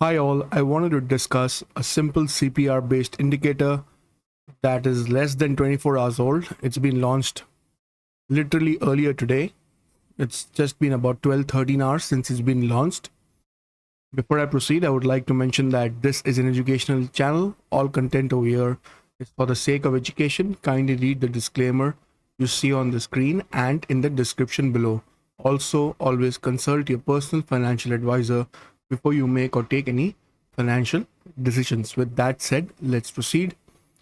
Hi all, I wanted to discuss a simple CPR based indicator that is less than 24 hours old. It's been launched literally earlier today. It's just been about 12-13 hours since it's been launched. Before I proceed, I would like to mention that this is an educational channel. All content over here is for the sake of education. Kindly read the disclaimer you see on the screen and in the description below. Also, always consult your personal financial advisor before you make or take any financial decisions. With that said, let's proceed.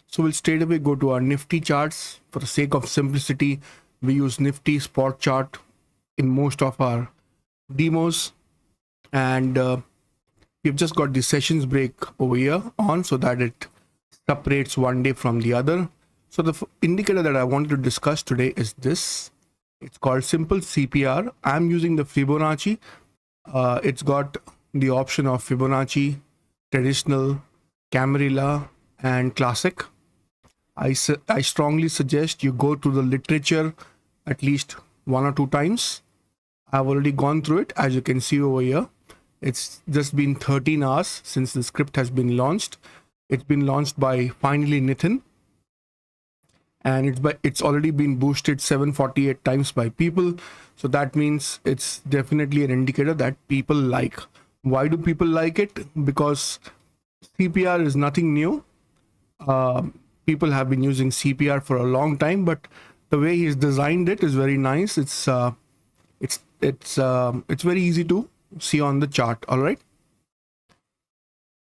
So we'll straight away go to our Nifty charts. For the sake of simplicity, we use Nifty spot chart in most of our demos, and we've just got the sessions break over here on so that it separates one day from the other. So the indicator that I wanted to discuss today is this. It's called simple CPR. I'm using the Fibonacci. It's got the option of Fibonacci, traditional, Camarilla, and classic. I strongly suggest you go to the literature at least one or two times. I've already gone through it, as you can see over here. It's just been 13 hours since the script has been launched. It's been launched by finally Nitin, and it's already been boosted 748 times by people. So that means it's definitely an indicator that people like. Why do people like it? Because CPR is nothing new. People have been using CPR for a long time, but the way he's designed it is very nice. It's very easy to see on the chart. All right,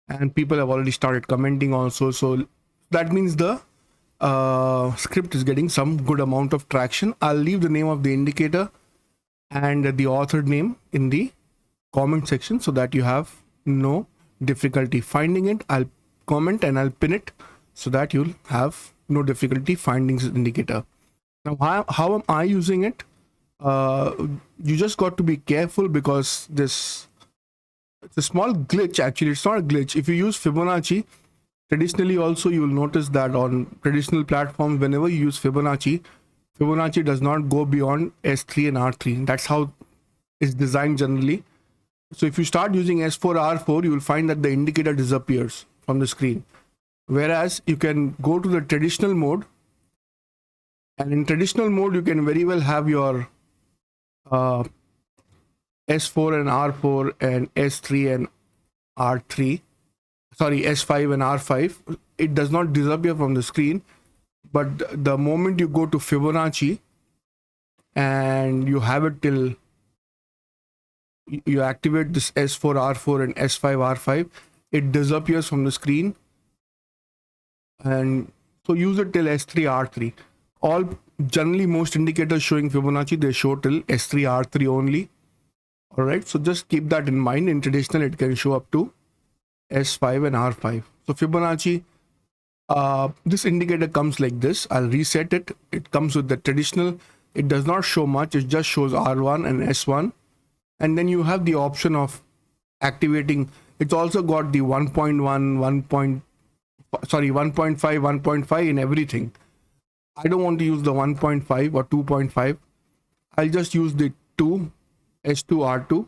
and people have already started commenting also. So that means the script is getting some good amount of traction. I'll leave the name of the indicator and the author name in the comment section so that you have no difficulty finding it. I'll comment and I'll pin it so that you'll have no difficulty finding this indicator. Now, how am I using it? You just got to be careful because it's a small glitch. Actually, it's not a glitch. If you use Fibonacci, traditionally also you will notice that on traditional platforms, whenever you use Fibonacci does not go beyond S3 and R3. That's how it's designed generally. So if you start using S4, R4, you will find that the indicator disappears from the screen. Whereas you can go to the traditional mode, and in traditional mode, you can very well have your S4 and R4 and S3 and R3. Sorry, S5 and R5. It does not disappear from the screen, but the moment you go to Fibonacci and you have it till you activate this S4, R4 and S5, R5, it disappears from the screen. And so use it till S3, R3. Generally most indicators showing Fibonacci, they show till S3, R3 only. All right, so just keep that in mind. In traditional, it can show up to S5 and R5. So Fibonacci, this indicator comes like this. I'll reset it. It comes with the traditional. It does not show much. It just shows R1 and S1. And then you have the option of activating. It's also got the 1.1, 1.5, 1.5 in everything. I don't want to use the 1.5 or 2.5. I'll just use the 2, S2, R2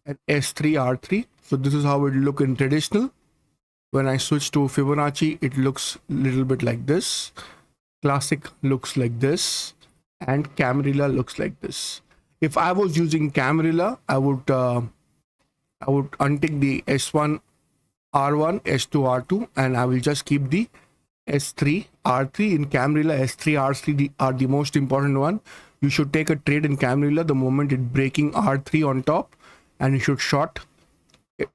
and S3, R3. So this is how it look in traditional. When I switch to Fibonacci, it looks a little bit like this. Classic looks like this, and Camarilla looks like this. If I was using Camarilla, I would untick the S1, R1, S2, R2, and I will just keep the S3, R3. In Camarilla, S3, R3 are the most important one. You should take a trade in Camarilla the moment it breaking R3 on top, and you should short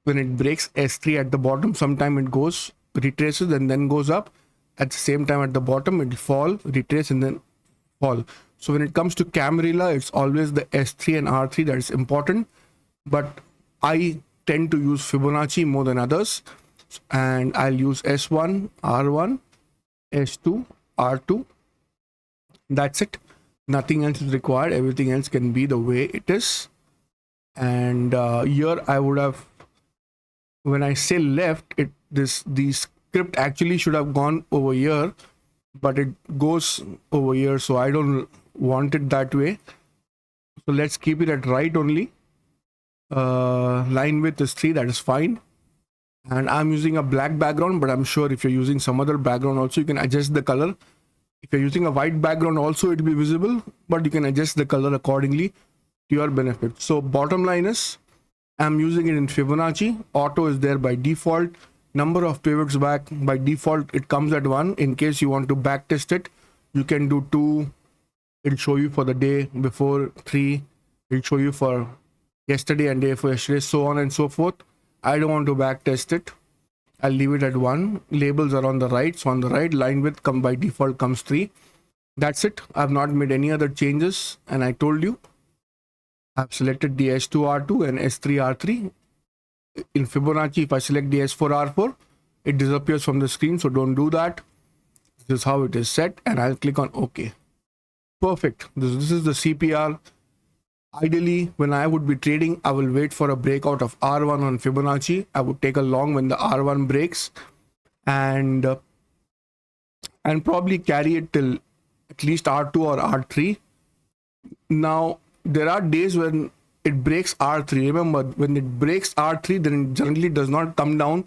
when it breaks S3 at the bottom. Sometime it goes, retraces, and then goes up. At the same time at the bottom, it will fall, retrace, and then fall. So when it comes to Camarilla, it's always the S3 and R3 that is important. But I tend to use Fibonacci more than others, and I'll use S1, R1, S2, R2. That's it. Nothing else is required. Everything else can be the way it is. And here I would have, when I say left, the script actually should have gone over here, but it goes over here, so I don't want it that way. So let's keep it at right only. Line width is 3, that is fine. and I'm using a black background, but I'm sure if you're using some other background also, you can adjust the color. If you're using a white background also, it will be visible, but you can adjust the color accordingly to your benefit. So bottom line is, I'm using it in Fibonacci. Auto is there by default. Number of pivots back by default, it comes at 1. In case you want to back test it, you can do 2. It'll show you for the day before, 3. It'll show you for yesterday and day for yesterday, so on and so forth. I don't want to back test it. I'll leave it at 1. Labels are on the right. So on the right, line width come by default comes 3. That's it. I've not made any other changes. And I told you, I've selected the S2R2 and S3R3. In Fibonacci, if I select the S4R4, it disappears from the screen. So don't do that. This is how it is set. And I'll click on OK. Perfect. This is the CPR. Ideally, when I would be trading, I will wait for a breakout of R1 on Fibonacci. I would take a long when the R1 breaks and probably carry it till at least R2 or R3. Now, there are days when it breaks R3. Remember, when it breaks R3, then it generally does not come down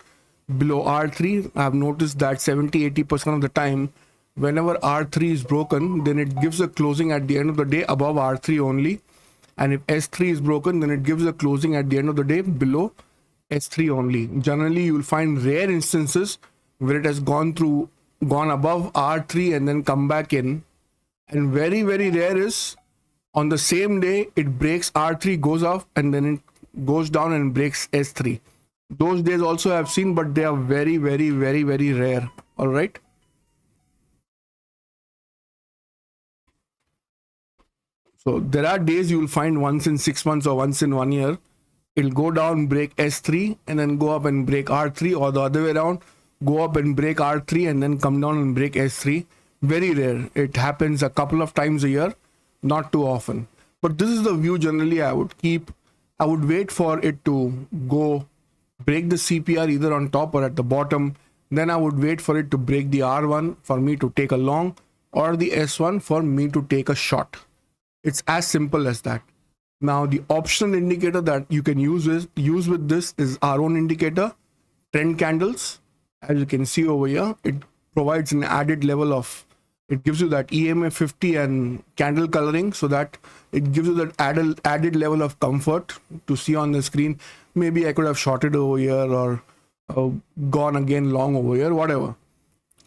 below R3. I've noticed that 70-80% of the time, whenever R3 is broken, then it gives a closing at the end of the day above R3 only. And if S3 is broken, then it gives a closing at the end of the day below S3 only. Generally, you will find rare instances where it has gone above R3 and then come back in. And very, very rare is on the same day, it breaks R3, goes off, and then it goes down and breaks S3. Those days also I've seen, but they are very, very, very, very rare. All right. So there are days you will find once in 6 months or once in 1 year, it'll go down, break S3 and then go up and break R3, or the other way around, go up and break R3 and then come down and break S3. Very rare. It happens a couple of times a year, not too often. But this is the view generally I would keep. I would wait for it to go break the CPR either on top or at the bottom. Then I would wait for it to break the R1 for me to take a long, or the S1 for me to take a short. It's as simple as that. Now, the optional indicator that you can use with this is our own indicator, trend candles. As you can see over here, it provides an added level of, it gives you that EMA 50 and candle coloring, so that it gives you that added level of comfort to see on the screen. Maybe I could have shorted over here or gone again long over here, whatever.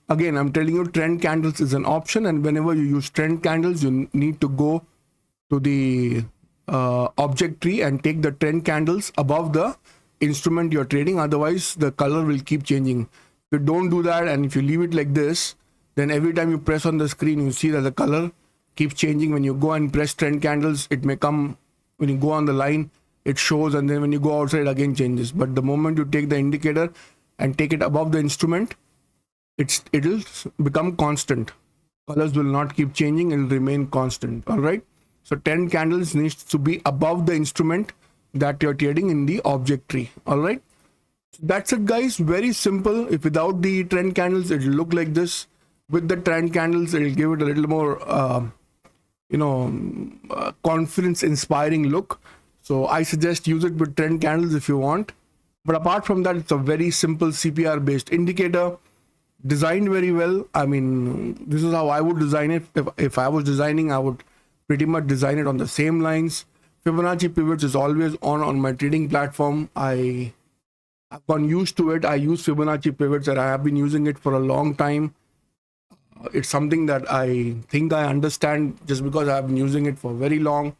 Again, I'm telling you, trend candles is an option, and whenever you use trend candles, you need to go to the object tree and take the trend candles above the instrument you're trading. Otherwise, the color will keep changing. If you don't do that, and if you leave it like this, then every time you press on the screen, you see that the color keeps changing. When you go and press trend candles, it may come, when you go on the line, it shows, and then when you go outside, again changes. But the moment you take the indicator and take it above the instrument, it'll become constant. Colors will not keep changing, it'll remain constant. All right. So 10 candles needs to be above the instrument that you're trading in the object tree. All right. So that's it, guys. Very simple. If without the trend candles, it'll look like this. With the trend candles, it'll give it a little more, confidence inspiring look. So I suggest use it with trend candles if you want. But apart from that, it's a very simple CPR based indicator, designed very well. I mean, this is how I would design it. If I was designing, I would pretty much design it on the same lines. Fibonacci pivots is always on my trading platform. I've gone used to it. I use Fibonacci pivots and I have been using it for a long time. It's something that I think I understand just because I've been using it for very long.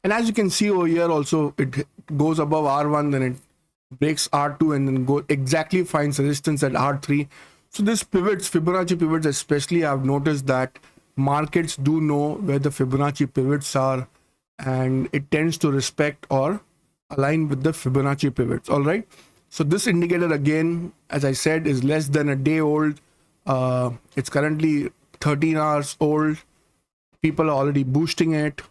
And as you can see over here also, it goes above R1, then it breaks R2 and then exactly finds resistance at R3. So this pivots, Fibonacci pivots especially, I've noticed that markets do know where the Fibonacci pivots are, and it tends to respect or align with the Fibonacci pivots. All right. So this indicator, again, as I said, is less than a day old. It's currently 13 hours old. People are already boosting it.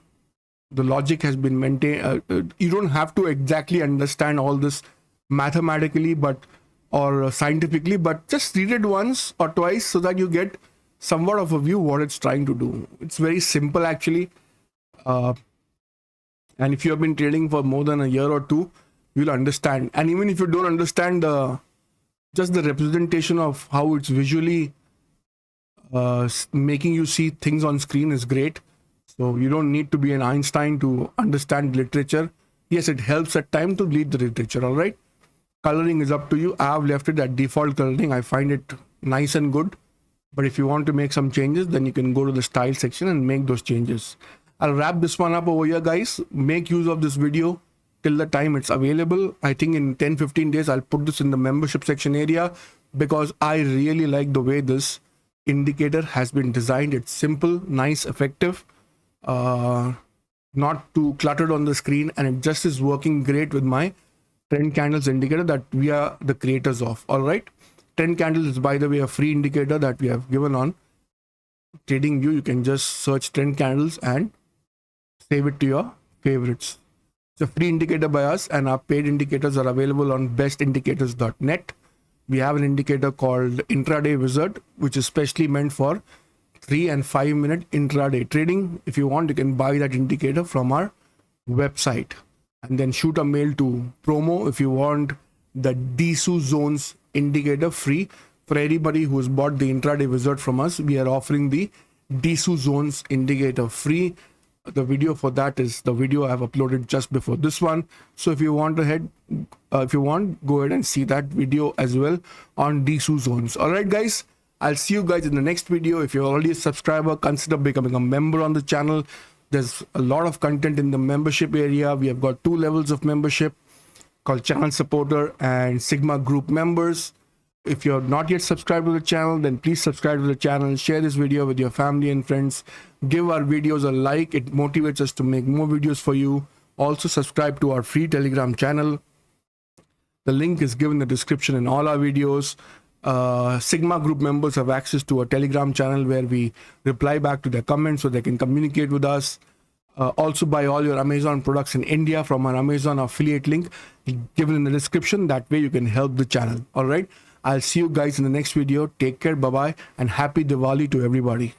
The logic has been maintained. You don't have to exactly understand all this mathematically, or scientifically, but just read it once or twice so that you get somewhat of a view what it's trying to do. It's very simple actually. And if you have been trading for more than a year or two, you'll understand. And even if you don't understand the just the representation of how it's visually making you see things on screen is great. So you don't need to be an Einstein to understand literature. Yes, it helps at time to read the literature. All right. Coloring is up to you. I have left it at default coloring. I find it nice and good. But if you want to make some changes, then you can go to the style section and make those changes. I'll wrap this one up over here, guys. Make use of this video till the time it's available. I think in 10-15 days, I'll put this in the membership section area because I really like the way this indicator has been designed. It's simple, nice, effective, not too cluttered on the screen, and it just is working great with my trend candles indicator that we are the creators of. All right. Trend candles is, by the way, a free indicator that we have given on TradingView. You can just search trend candles and save it to your favorites. It's a free indicator by us, and our paid indicators are available on bestindicators.net. We have an indicator called Intraday Wizard, which is specially meant for 3 and 5 minute intraday trading. If you want, you can buy that indicator from our website and then shoot a mail to promo if you want the DSU zones indicator free. For anybody who has bought the intraday wizard from us, we are offering the DSU zones indicator free. The video for that is the video I have uploaded just before this one. So if you want go ahead and see that video as well on DSU zones. All right, guys, I'll see you guys in the next video. If you're already a subscriber, consider becoming a member on the channel. There's a lot of content in the membership area. We have got 2 levels of membership called channel supporter and Sigma group members. If you're not yet subscribed to the channel, then please subscribe to the channel, share this video with your family and friends, give our videos a like. It motivates us to make more videos for you. Also subscribe to our free Telegram channel. The link is given in the description in all our videos. Sigma group members have access to a Telegram channel where we reply back to their comments so they can communicate with us. Also buy all your Amazon products in India from our Amazon affiliate link given in the description. That way you can help the channel. All right. I'll see you guys in the next video. Take care. Bye-bye. And happy Diwali to everybody.